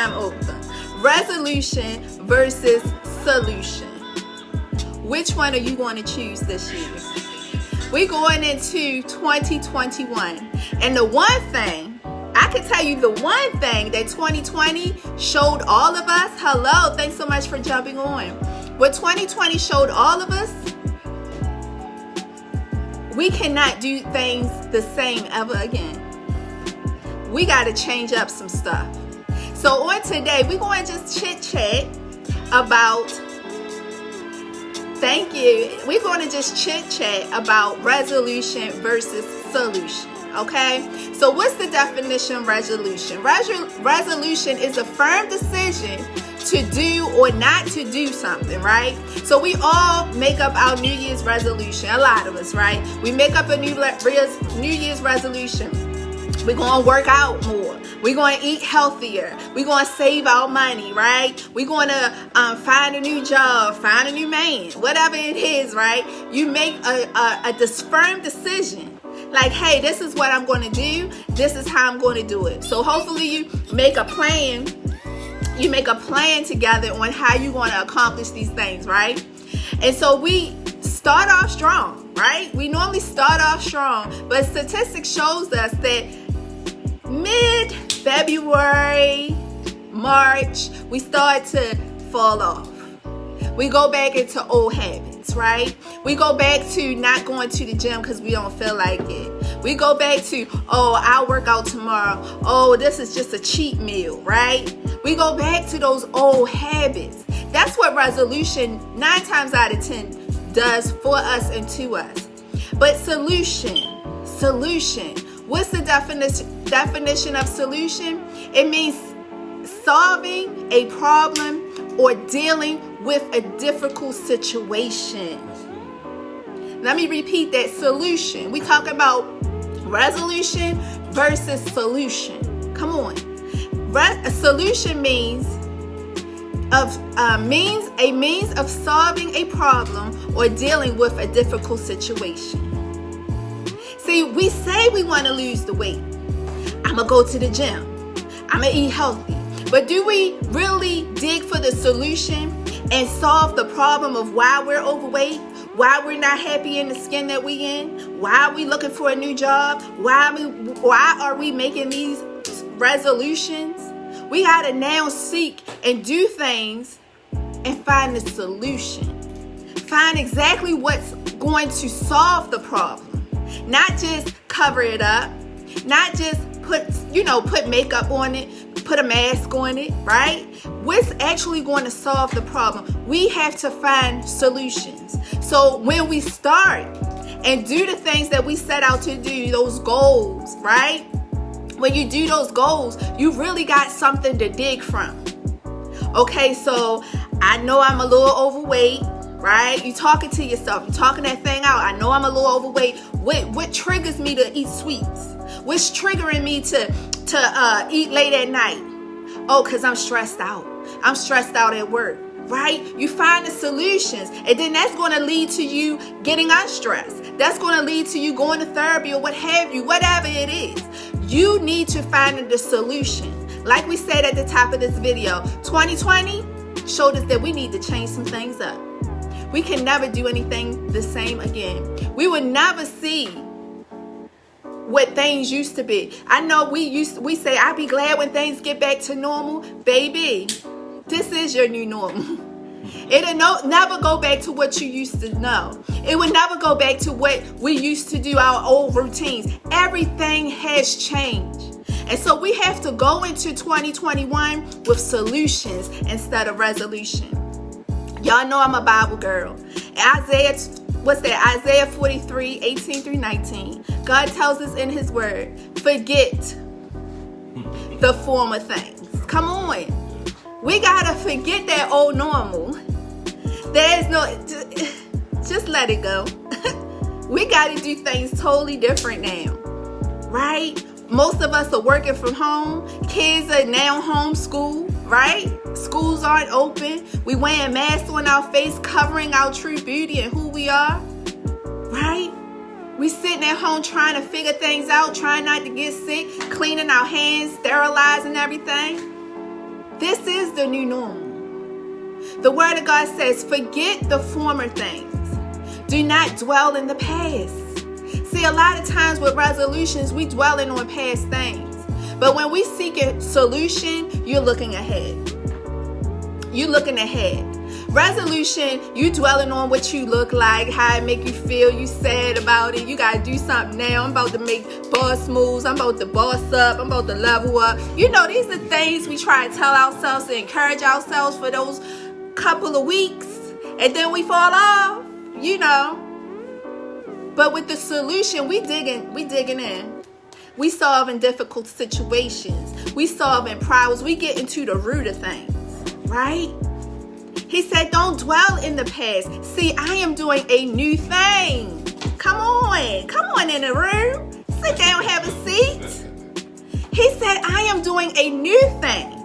Playtime Over. Resolution versus solution. Which one are you going to choose this year? We're going into 2021. And the one thing, I can tell you the one thing that 2020 showed all of us. Hello, thanks so much for jumping on. What 2020 showed all of us, we cannot do things the same ever again. We got to change up some stuff. So on today, we're going to just chit chat about, thank you. We're going to just chit chat about resolution versus solution. Okay, so what's the definition of resolution? Resolution is a firm decision to do or not to do something, right? So we all make up our New Year's resolution, a lot of us, right? We make up a New Year's resolution. We're going to work out more. We're going to eat healthier. We're going to save our money, right? We're going to find a new job, find a new man, whatever it is, right? You make a firm decision. Like, hey, this is what I'm going to do. This is how I'm going to do it. So hopefully you make a plan. You make a plan together on how you're going to accomplish these things, right? And so we start off strong, right? We normally start off strong. But statistics shows us that mid-February, March, we start to fall off. We go back into old habits, right? We go back to not going to the gym because we don't feel like it. We go back to, oh, I'll work out tomorrow. Oh, this is just a cheat meal, right? We go back to those old habits. That's what resolution 9 times out of 10 does for us and to us. But solution. What's the definition of solution? It means solving a problem or dealing with a difficult situation. Let me repeat that. Solution. We talk about resolution versus solution. Come on. A solution means a means of solving a problem or dealing with a difficult situation. See, we say we want to lose the weight. I'm going to go to the gym. I'm going to eat healthy. But do we really dig for the solution and solve the problem of why we're overweight? Why we're not happy in the skin that we in? Why are we looking for a new job? Why are we making these resolutions? We got to now seek and do things and find the solution. Find exactly what's going to solve the problem. Not just cover it up. Not just put makeup on it. Put a mask on it, right? What's actually going to solve the problem? We have to find solutions. So when we start and do the things that we set out to do, those goals, right? When you do those goals, you really got something to dig from. Okay, so I know I'm a little overweight, right? You talking to yourself, you talking that thing out. I know I'm a little overweight. What triggers me to eat sweets? What's triggering me to eat late at night? Oh, because I'm stressed out. I'm stressed out at work, right? You find the solutions, and then that's going to lead to you getting unstressed. That's going to lead to you going to therapy or what have you, whatever it is. You need to find the solution. Like we said at the top of this video, 2020 showed us that we need to change some things up. We can never do anything the same again. We will never see what things used to be. I know we say, I'll be glad when things get back to normal. Baby, this is your new normal. It'll never go back to what you used to know. It will never go back to what we used to do, our old routines. Everything has changed. And so we have to go into 2021 with solutions instead of resolution. Y'all know I'm a Bible girl. Isaiah 43, 18 through 19. God tells us in his word, forget the former things. Come on. We got to forget that old normal. Just let it go. We got to do things totally different now. Right? Most of us are working from home. Kids are now homeschooled, right? Schools aren't open. We wearing masks on our face, covering our true beauty and who we are, right? We sitting at home trying to figure things out, trying not to get sick, cleaning our hands, sterilizing everything. This is the new normal. The word of God says, forget the former things. Do not dwell in the past. See, a lot of times with resolutions, we dwelling on past things. But when we seek a solution, you're looking ahead. You're looking ahead. Resolution, you dwelling on what you look like, how it make you feel, you sad about it. You got to do something now. I'm about to make boss moves. I'm about to boss up. I'm about to level up. You know, these are things we try to tell ourselves to encourage ourselves for those couple of weeks. And then we fall off, you know. But with the solution, we digging in. We solving difficult situations. We solving problems. We get into the root of things, right? He said, don't dwell in the past. See, I am doing a new thing. Come on in the room. Sit down, have a seat. He said, I am doing a new thing.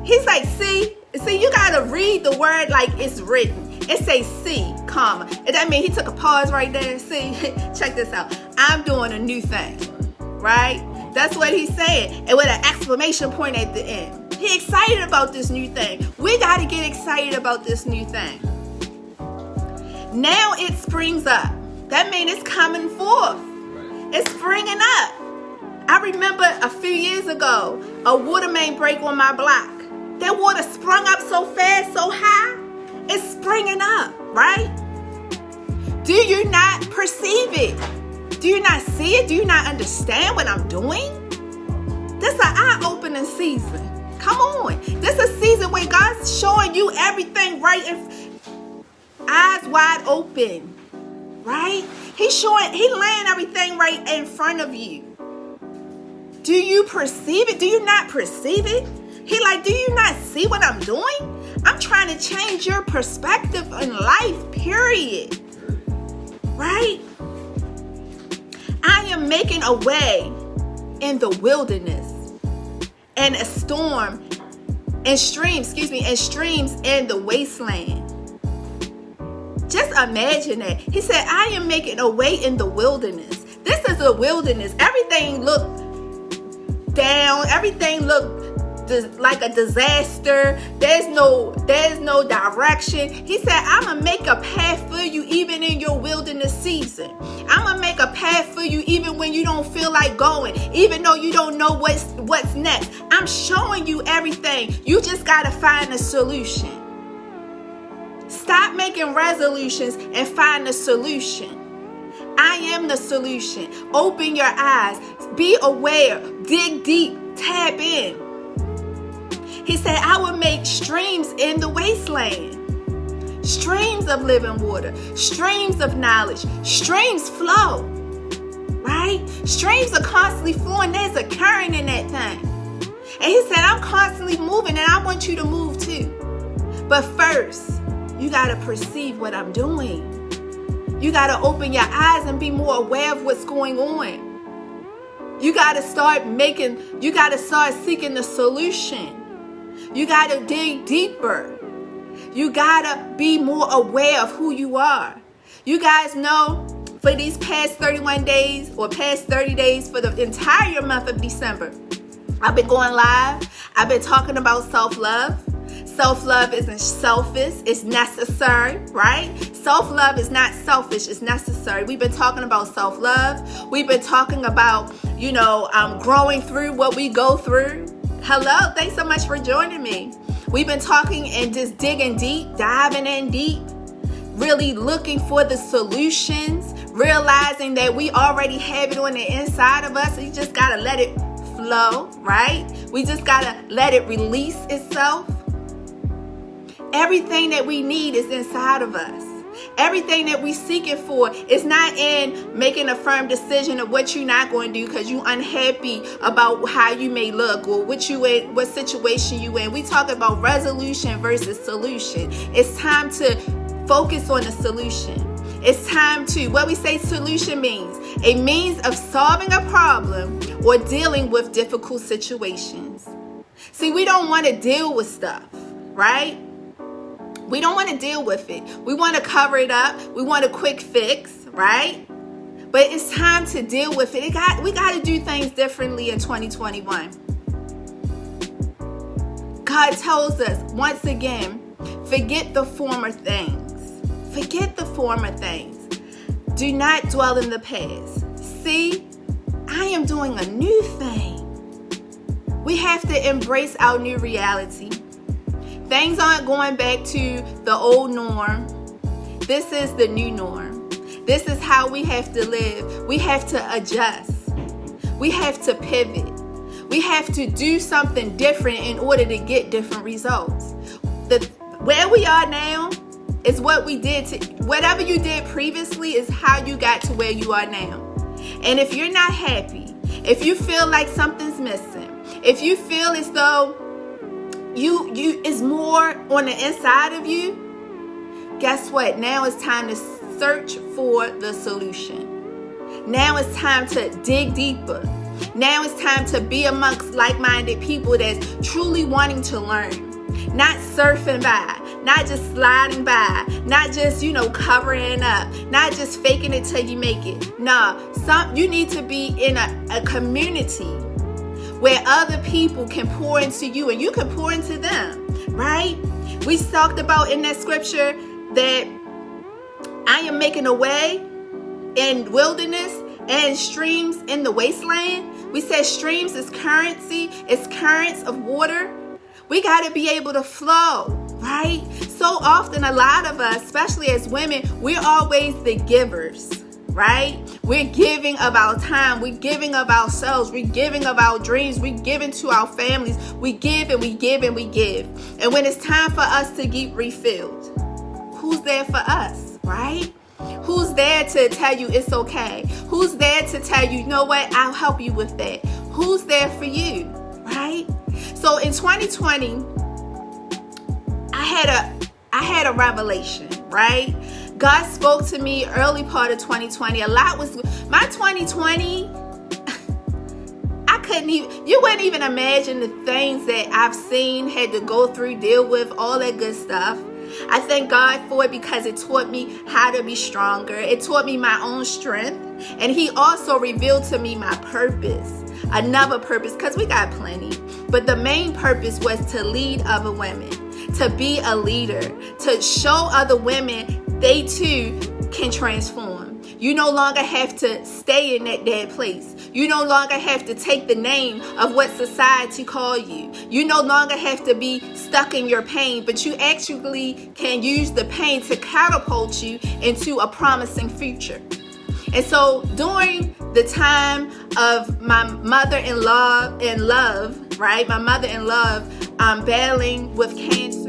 He's like, see, you got to read the word like it's written. It says see, comma. And that means he took a pause right there. See, check this out. I'm doing a new thing, right? That's what he said. And with an exclamation point at the end. He excited about this new thing. We got to get excited about this new thing. Now it springs up. That means it's coming forth. It's springing up. I remember a few years ago, a water main break on my block. That water sprung up so fast, so high. It's springing up, right? Do you not perceive it? Do you not see it? Do you not understand what I'm doing? This is an eye-opening season. Come on. This is a season where God's showing you everything right eyes wide open. Right? He laying everything right in front of you. Do you perceive it? Do you not perceive it? He like, do you not see what I'm doing? I'm trying to change your perspective in life, period. Right? I am making a way in the wilderness. And a storm and streams in the wasteland. Just imagine that. He said, I am making a way in the wilderness. This is a wilderness. Everything looked down. Everything looked like a disaster. There's no direction. He said, I'm going to make a path for you even in your wilderness season. I'm going to make a path for you even when you don't feel like going, even though you don't know what's next. I'm showing you everything. You just got to find a solution. Stop making resolutions and find a solution. I am the solution. Open your eyes. Be aware. Dig deep. Tap in. He said, I will make streams in the wasteland. Streams of living water. Streams of knowledge. Streams flow. Right? Streams are constantly flowing. There's a current in that thing. And he said, I'm constantly moving and I want you to move too. But first, you got to perceive what I'm doing. You got to open your eyes and be more aware of what's going on. You got to start seeking the solution. You got to dig deeper. You got to be more aware of who you are. You guys know for these past 31 days or past 30 days for the entire month of December, I've been going live. I've been talking about self-love. Self-love isn't selfish. It's necessary, right? Self-love is not selfish. It's necessary. We've been talking about self-love. We've been talking about, growing through what we go through. Hello, thanks so much for joining me. We've been talking and just digging deep, diving in deep, really looking for the solutions, realizing that we already have it on the inside of us. So you just got to let it flow, right? We just got to let it release itself. Everything that we need is inside of us. Everything that we seeking for is not in making a firm decision of what you're not going to do because you're unhappy about how you may look or what situation you in. We talk about resolution versus solution. It's time to focus on the solution. It's time to, what we say solution means, a means of solving a problem or dealing with difficult situations. See, we don't want to deal with stuff, right? We don't want to deal with it. We want to cover it up. We want a quick fix, right? But it's time to deal with it. We got to do things differently in 2021. God tells us, once again, forget the former things. Forget the former things. Do not dwell in the past. See, I am doing a new thing. We have to embrace our new reality. Things aren't going back to the old norm. This is the new norm. This is how we have to live. We have to adjust. We have to pivot. We have to do something different in order to get different results. Where we are now is what we did. Whatever you did previously is how you got to where you are now. And if you're not happy, if you feel like something's missing, if you feel as though you is more on the inside of you, guess what? Now it's time to search for the solution. Now it's time to dig deeper. Now it's time to be amongst like-minded people that's truly wanting to learn. Not surfing by, not just sliding by, not just, covering up, not just faking it till you make it. No, you need to be in a community where other people can pour into you and you can pour into them, right? We talked about in that scripture that I am making a way in wilderness and streams in the wasteland. We said streams is currency, it's currents of water. We got to be able to flow, right? So often, a lot of us, especially as women, we're always the givers, right? We're giving of our time. We're giving of ourselves. We're giving of our dreams. We're giving to our families. We give and we give and we give. And when it's time for us to get refilled, who's there for us, right? Who's there to tell you it's okay? Who's there to tell you, you know what, I'll help you with that? Who's there for you, right? So in 2020, I had a revelation, right? God spoke to me early part of 2020. A lot was my 2020. You wouldn't even imagine the things that I've seen, had to go through, deal with, all that good stuff. I thank God for it because it taught me how to be stronger. It taught me my own strength. And He also revealed to me my purpose. Another purpose, because we got plenty. But the main purpose was to lead other women, to be a leader, to show other women they too can transform. You no longer have to stay in that dead place. You no longer have to take the name of what society call you. You no longer have to be stuck in your pain, but you actually can use the pain to catapult you into a promising future. And so during the time of my mother-in-law in love, right? My mother-in-law battling with cancer.